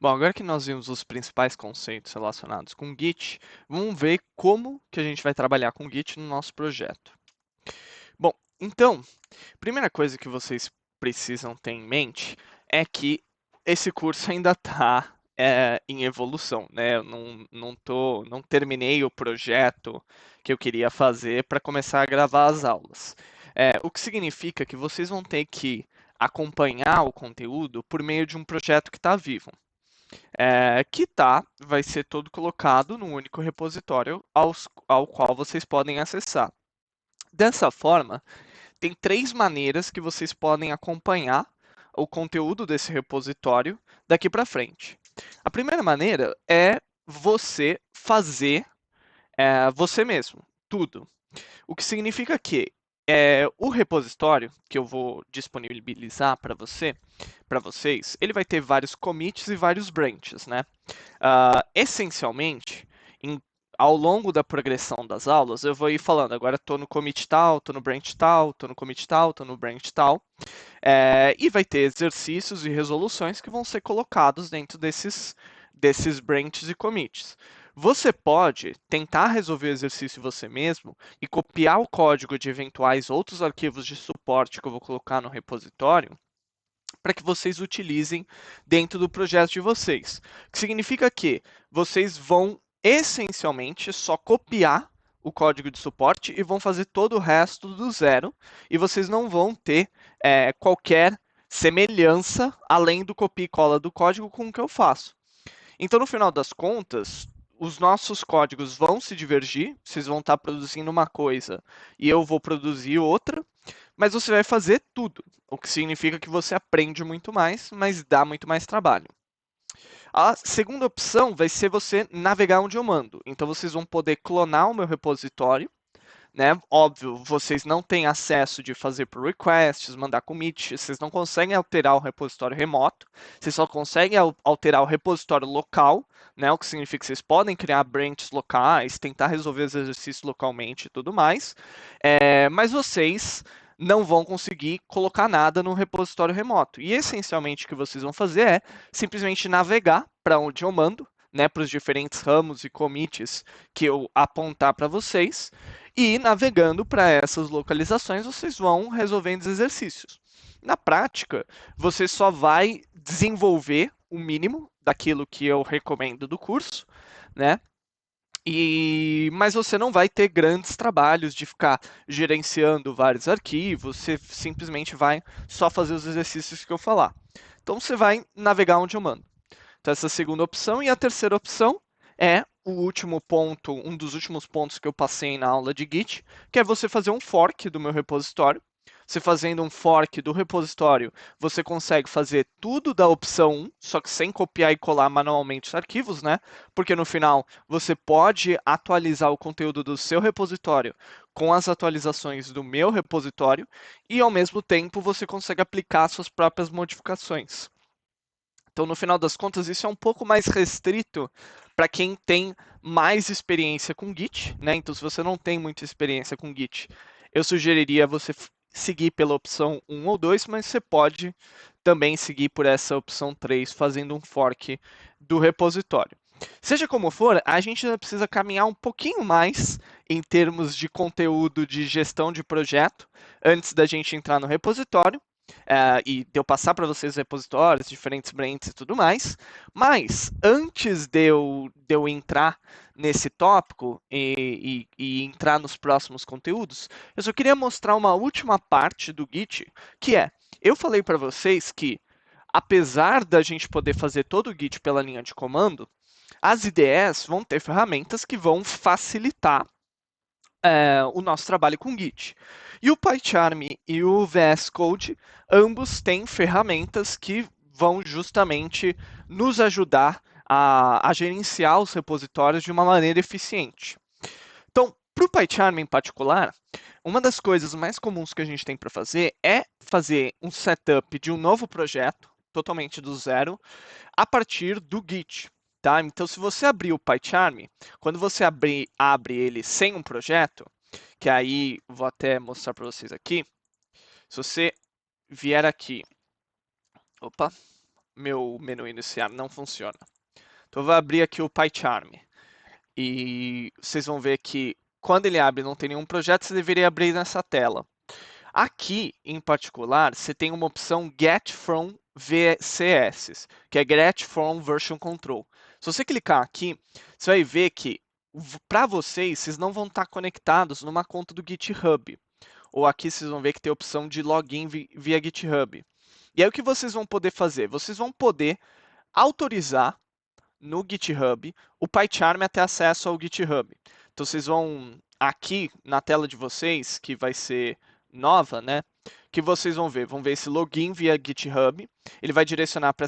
Bom, agora que nós vimos os principais conceitos relacionados com Git, vamos ver como que a gente vai trabalhar com Git no nosso projeto. Bom, então, primeira coisa que vocês precisam ter em mente é que esse curso ainda está em evolução, né? Eu não terminei o projeto que eu queria fazer para começar a gravar as aulas. O que significa que vocês vão ter que acompanhar o conteúdo por meio de um projeto que está vivo. Vai ser todo colocado num único repositório ao qual vocês podem acessar. Dessa forma, tem três maneiras que vocês podem acompanhar o conteúdo desse repositório daqui para frente. A primeira maneira é você fazer você mesmo, tudo. O que significa que o repositório que eu vou disponibilizar para vocês, ele vai ter vários commits e vários branches, né? Essencialmente, em, ao longo da progressão das aulas, eu vou ir falando, agora estou no commit tal, estou no branch tal, estou no commit tal, estou no branch tal, e vai ter exercícios e resoluções que vão ser colocados dentro desses branches e commits. Você pode tentar resolver o exercício você mesmo e copiar o código de eventuais outros arquivos de suporte que eu vou colocar no repositório para que vocês utilizem dentro do projeto de vocês. O que significa que vocês vão essencialmente só copiar o código de suporte e vão fazer todo o resto do zero, e vocês não vão ter qualquer semelhança além do copia e cola do código com o que eu faço. Então, no final das contas, os nossos códigos vão se divergir, vocês vão estar produzindo uma coisa e eu vou produzir outra, mas você vai fazer tudo, o que significa que você aprende muito mais, mas dá muito mais trabalho. A segunda opção vai ser você navegar onde eu mando. Então vocês vão poder clonar o meu repositório, né? Óbvio, vocês não têm acesso de fazer pull requests, mandar commit, vocês não conseguem alterar o repositório remoto, vocês só conseguem alterar o repositório local, né? O que significa que vocês podem criar branches locais, tentar resolver os exercícios localmente e tudo mais, mas vocês não vão conseguir colocar nada no repositório remoto. E essencialmente o que vocês vão fazer é simplesmente navegar para onde eu mando, né, para os diferentes ramos e commits que eu apontar para vocês, e navegando para essas localizações, vocês vão resolvendo os exercícios. Na prática, você só vai desenvolver o mínimo daquilo que eu recomendo do curso, né? Mas você não vai ter grandes trabalhos de ficar gerenciando vários arquivos, você simplesmente vai só fazer os exercícios que eu falar. Então você vai navegar onde eu mando. Então, essa é a segunda opção. E a terceira opção é o último ponto, um dos últimos pontos que eu passei na aula de Git, que é você fazer um fork do meu repositório. Você fazendo um fork do repositório, você consegue fazer tudo da opção 1, só que sem copiar e colar manualmente os arquivos, né? Porque no final você pode atualizar o conteúdo do seu repositório com as atualizações do meu repositório e ao mesmo tempo você consegue aplicar suas próprias modificações. Então, no final das contas, isso é um pouco mais restrito para quem tem mais experiência com Git, né? Então, se você não tem muita experiência com Git, eu sugeriria você seguir pela opção 1 ou 2, mas você pode também seguir por essa opção 3, fazendo um fork do repositório. Seja como for, a gente ainda precisa caminhar um pouquinho mais em termos de conteúdo de gestão de projeto antes da gente entrar no repositório. E de eu passar para vocês repositórios, diferentes brands e tudo mais. Mas antes de eu entrar nesse tópico e entrar nos próximos conteúdos, eu só queria mostrar uma última parte do Git, que é, eu falei para vocês que, apesar da gente poder fazer todo o Git pela linha de comando, as IDEs vão ter ferramentas que vão facilitar o nosso trabalho com Git. E o PyCharm e o VS Code, ambos têm ferramentas que vão justamente nos ajudar a gerenciar os repositórios de uma maneira eficiente. Então, para o PyCharm em particular, uma das coisas mais comuns que a gente tem para fazer é fazer um setup de um novo projeto, totalmente do zero, a partir do Git. Tá? Então, se você abrir o PyCharm, quando você abre ele sem um projeto, que aí vou até mostrar para vocês aqui, se você vier aqui, opa, meu menu iniciar, não funciona. Então eu vou abrir aqui o PyCharm. E vocês vão ver que quando ele abre e não tem nenhum projeto, você deveria abrir nessa tela. Aqui, em particular, você tem uma opção Get from VCS, que é Get from Version Control. Se você clicar aqui, você vai ver que para vocês não vão estar conectados numa conta do GitHub. Ou aqui vocês vão ver que tem a opção de login via GitHub. E aí o que vocês vão poder fazer? Vocês vão poder autorizar no GitHub o PyCharm a ter acesso ao GitHub. Então vocês vão aqui na tela de vocês, que vai ser nova, né? Que vocês vão ver esse login via GitHub. Ele vai direcionar para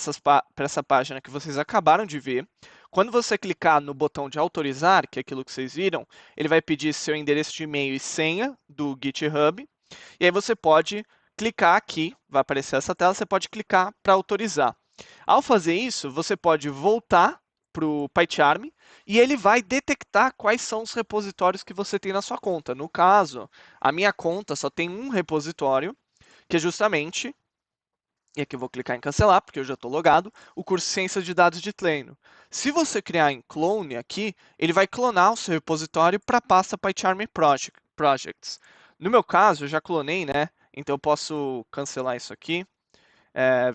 essa página que vocês acabaram de ver. Quando você clicar no botão de autorizar, que é aquilo que vocês viram, ele vai pedir seu endereço de e-mail e senha do GitHub. E aí você pode clicar aqui, vai aparecer essa tela, você pode clicar para autorizar. Ao fazer isso, você pode voltar para o PyCharm e ele vai detectar quais são os repositórios que você tem na sua conta. No caso, a minha conta só tem um repositório, que é justamente, e aqui eu vou clicar em cancelar, porque eu já estou logado, o curso Ciências de Dados de Treino. Se você criar em clone aqui, ele vai clonar o seu repositório para a pasta PyCharm Projects. No meu caso, eu já clonei, né? Então eu posso cancelar isso aqui,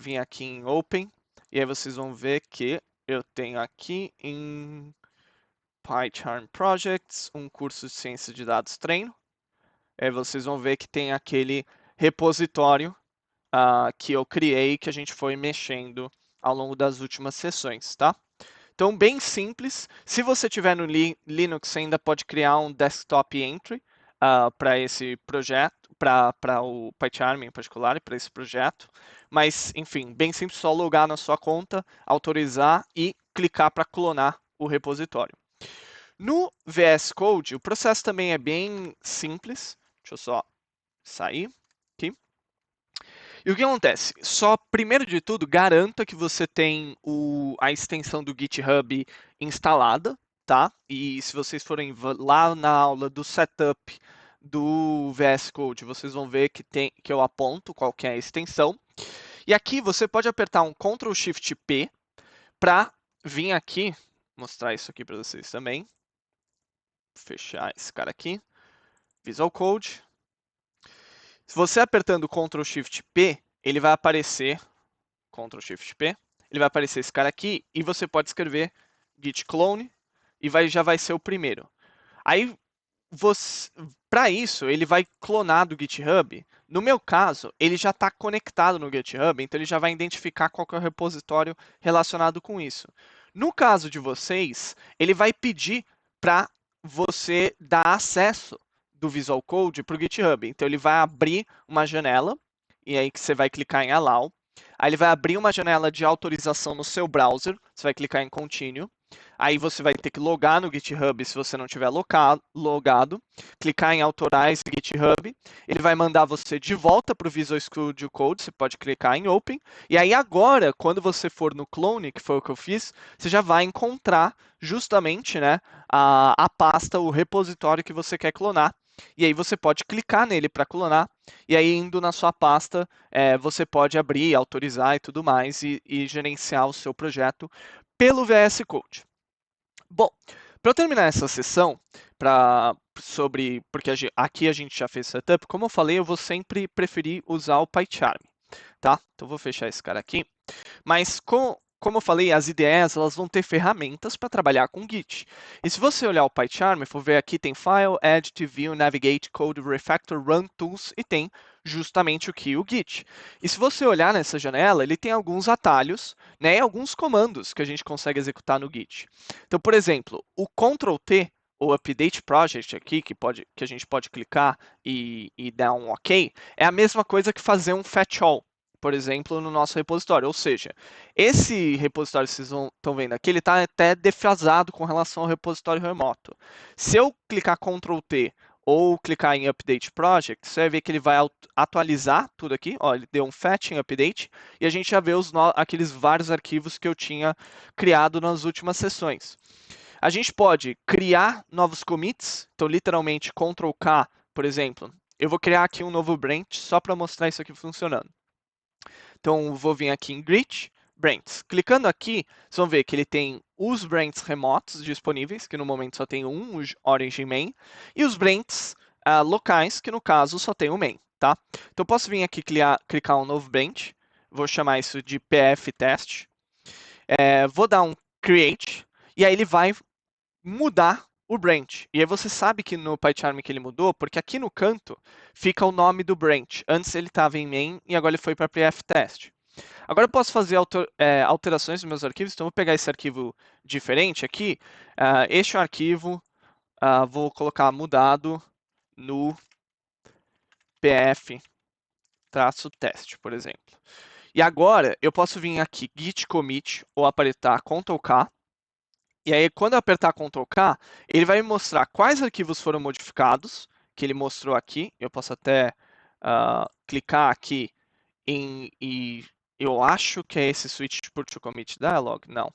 vir aqui em Open, e aí vocês vão ver que eu tenho aqui em PyCharm Projects um curso de Ciência de Dados Treino. Aí vocês vão ver que tem aquele repositório que eu criei, que a gente foi mexendo ao longo das últimas sessões, tá? Então, bem simples. Se você tiver no Linux, você ainda pode criar um desktop entry para esse projeto, para o PyCharm em particular, para esse projeto. Mas, enfim, bem simples, só logar na sua conta, autorizar e clicar para clonar o repositório. No VS Code, o processo também é bem simples. Deixa eu só sair aqui. E o que acontece? Só, primeiro de tudo, garanta que você tem a extensão do GitHub instalada, tá? E se vocês forem lá na aula do setup do VS Code, vocês vão ver que eu aponto qual que é a extensão. E aqui você pode apertar um Ctrl Shift P para vir aqui, mostrar isso aqui para vocês também. Fechar esse cara aqui. Visual Code. Se você apertando Ctrl Shift P, ele vai aparecer Ctrl Shift P, ele vai aparecer esse cara aqui e você pode escrever git clone e já vai ser o primeiro. Aí para isso, ele vai clonar do GitHub. No meu caso, ele já está conectado no GitHub, então ele já vai identificar qual que é o repositório relacionado com isso. No caso de vocês, ele vai pedir para você dar acesso do Visual Code para o GitHub. Então ele vai abrir uma janela, e aí que você vai clicar em Allow. Aí ele vai abrir uma janela de autorização no seu browser, você vai clicar em Continue. Aí você vai ter que logar no GitHub se você não tiver logado, clicar em Authorize GitHub, ele vai mandar você de volta para o Visual Studio Code, você pode clicar em Open, e aí agora, quando você for no clone, que foi o que eu fiz, você já vai encontrar justamente, né, a pasta, o repositório que você quer clonar, e aí você pode clicar nele para clonar, e aí indo na sua pasta, você pode abrir, autorizar e tudo mais, e gerenciar o seu projeto pelo VS Code. Bom, para eu terminar essa sessão, porque aqui a gente já fez setup, como eu falei, eu vou sempre preferir usar o PyCharm, tá? Então vou fechar esse cara aqui. Mas como eu falei, as IDEs elas vão ter ferramentas para trabalhar com Git. E se você olhar o PyCharm, for ver aqui tem File, Edit, View, Navigate, Code, Refactor, Run Tools e tem justamente o Git. E se você olhar nessa janela, ele tem alguns atalhos, né, e alguns comandos que a gente consegue executar no Git. Então, por exemplo, o Ctrl+T, o Update Project aqui, que a gente pode clicar e dar um OK, é a mesma coisa que fazer um fetch all, por exemplo, no nosso repositório. Ou seja, esse repositório que vocês estão vendo aqui, ele está até defasado com relação ao repositório remoto. Se eu clicar Ctrl+T ou clicar em Update Project, você vai ver que ele vai atualizar tudo aqui. Ó, ele deu um fetch em update e a gente já vê aqueles vários arquivos que eu tinha criado nas últimas sessões. A gente pode criar novos commits, então literalmente Ctrl+K, por exemplo. Eu vou criar aqui um novo branch só para mostrar isso aqui funcionando. Então, vou vir aqui em branches. Clicando aqui, vocês vão ver que ele tem os branches remotos disponíveis, que no momento só tem um, o origin main, e os branches locais, que no caso só tem o main, tá? Então eu posso vir aqui clicar um novo branch, vou chamar isso de pf test, vou dar um create, e aí ele vai mudar o branch. E aí você sabe que no PyCharm que ele mudou, porque aqui no canto fica o nome do branch. Antes ele estava em main e agora ele foi para pftest. Agora eu posso fazer alterações nos meus arquivos, então eu vou pegar esse arquivo diferente aqui. Este arquivo, vou colocar mudado no pf-teste, por exemplo. E agora eu posso vir aqui git commit ou apertar Ctrl K. E aí, quando eu apertar Ctrl K, ele vai me mostrar quais arquivos foram modificados, que ele mostrou aqui. Eu posso até clicar aqui e eu acho que é esse switch to commit dialog. Não.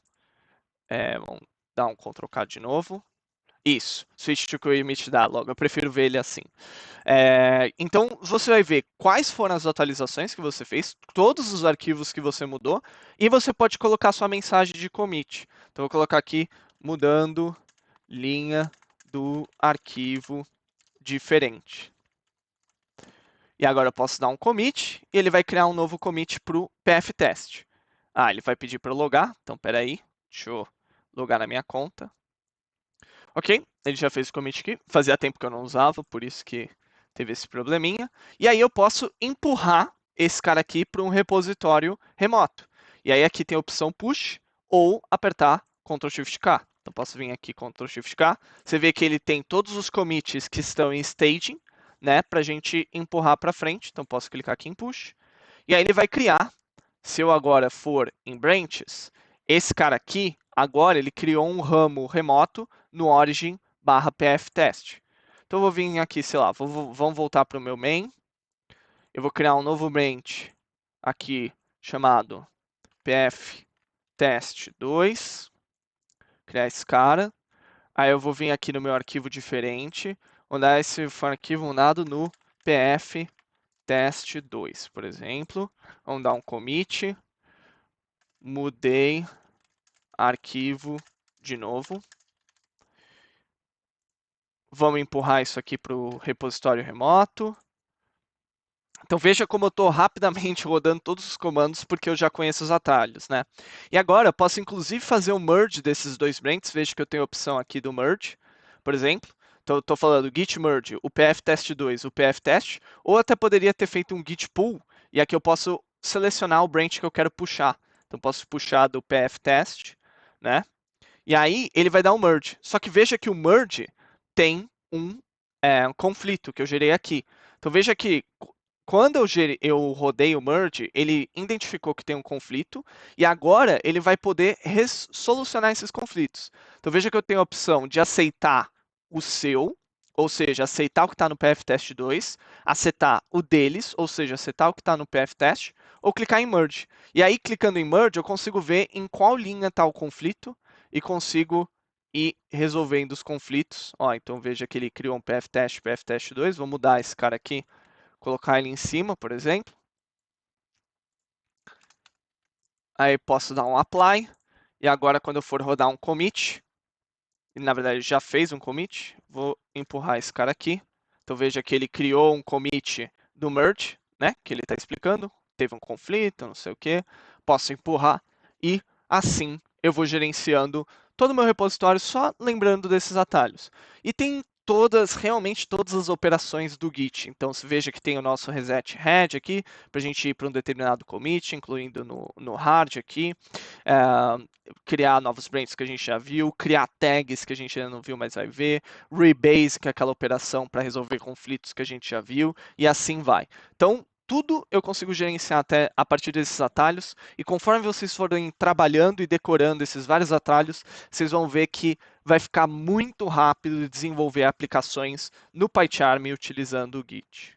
Vamos dar um Ctrl K de novo. Isso, switch to commit dialog. Eu prefiro ver ele assim. Então, você vai ver quais foram as atualizações que você fez, todos os arquivos que você mudou, e você pode colocar sua mensagem de commit. Então, eu vou colocar aqui, mudando linha do arquivo diferente. E agora eu posso dar um commit, e ele vai criar um novo commit para o pftest. Ele vai pedir para eu logar, então, espera aí, deixa eu logar na minha conta. Ok, ele já fez o commit aqui, fazia tempo que eu não usava, por isso que teve esse probleminha. E aí eu posso empurrar esse cara aqui para um repositório remoto. E aí aqui tem a opção push ou apertar Ctrl Shift K. Então posso vir aqui Ctrl Shift K. Você vê que ele tem todos os commits que estão em staging, né, para a gente empurrar para frente. Então posso clicar aqui em push. E aí ele vai criar, se eu agora for em branches, esse cara aqui, agora ele criou um ramo remoto no origin/pftest. Então eu vou vir aqui, sei lá, vamos voltar para o meu main. Eu vou criar um novo branch aqui chamado pftest2. Criar esse cara. Aí eu vou vir aqui no meu arquivo diferente, mandar esse arquivo mandado no pftest2, por exemplo. Vamos dar um commit. Mudei arquivo de novo. Vamos empurrar isso aqui para o repositório remoto. Então veja como eu estou rapidamente rodando todos os comandos porque eu já conheço os atalhos, né? E agora eu posso inclusive fazer o merge desses dois branches. Veja que eu tenho a opção aqui do merge, por exemplo. Então eu estou falando git merge, o pftest2, o pftest, ou até poderia ter feito um git pull, e aqui eu posso selecionar o branch que eu quero puxar. Então posso puxar do pftest, né? E aí ele vai dar um merge. Só que veja que o merge tem um conflito que eu gerei aqui. Então veja que quando eu rodei o merge, ele identificou que tem um conflito e agora ele vai poder solucionar esses conflitos. Então veja que eu tenho a opção de aceitar o seu, ou seja, aceitar o que está no pftest2, aceitar o deles, ou seja, aceitar o que está no pftest, ou clicar em merge. E aí, clicando em merge, eu consigo ver em qual linha está o conflito e consigo ir resolvendo os conflitos. Então veja que ele criou um pftest, pftest2, vou mudar esse cara aqui, colocar ele em cima, por exemplo. Aí posso dar um apply. E agora quando eu for rodar um commit, ele na verdade já fez um commit, vou empurrar esse cara aqui. Então veja que ele criou um commit do merge, né, que ele está explicando. Teve um conflito, não sei o que. Posso empurrar e assim eu vou gerenciando todo o meu repositório só lembrando desses atalhos. E tem realmente todas as operações do Git. Então, se veja que tem o nosso reset head aqui, para a gente ir para um determinado commit, incluindo no hard aqui, criar novos branches que a gente já viu, criar tags que a gente ainda não viu, mas vai ver, rebase, que é aquela operação para resolver conflitos que a gente já viu, e assim vai. Então, tudo eu consigo gerenciar até a partir desses atalhos, e conforme vocês forem trabalhando e decorando esses vários atalhos, vocês vão ver que vai ficar muito rápido desenvolver aplicações no PyCharm utilizando o Git.